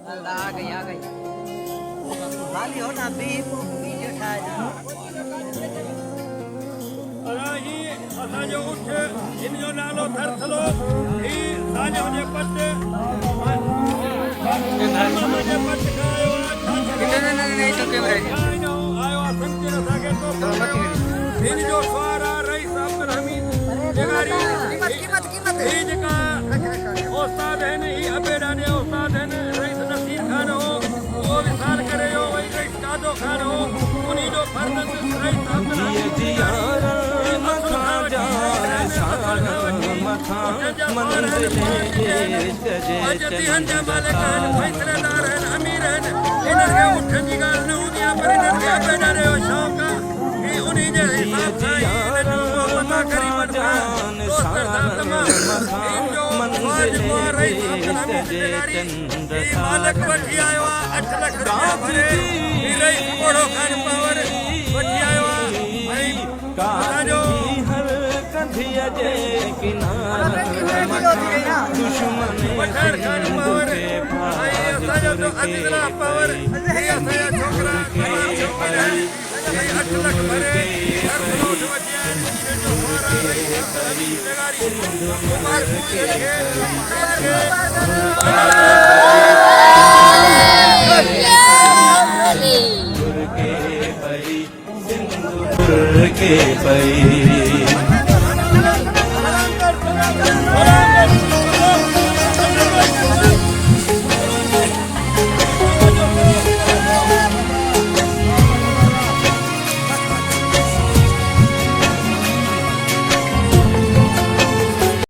आ गई आ गई। खाली हो ना वीडियो ठाया अराही असा जो उठ इन जो नालो थरथलो ही साजो जे पट जे पट खायो नहीं तो कैमरा आयो संकेत असा के तो इन जो सवारा रईस अब्दुल हमीद जगारी कीमत ही जका उस्ताद है ही अबेडा ने उस्ताद है रईस नसीर खान हो वो विसाल करे हो वही रईस कादो खान हो उन्हीं जो फर्जंद रईस अब्दुल हमीद मालक वठी आयो 8 लाख रुपया भरे रईस कोड़ो खान पावर वठी आयो ऐं असांजो कंधिया जे किनारे दुश्मन पठार खान पावर असांजो तो अदिला पावर असांजा छोकरा 8 लाख भरे हर रोज वठी आया जो हमारा रईस जगारी कुमार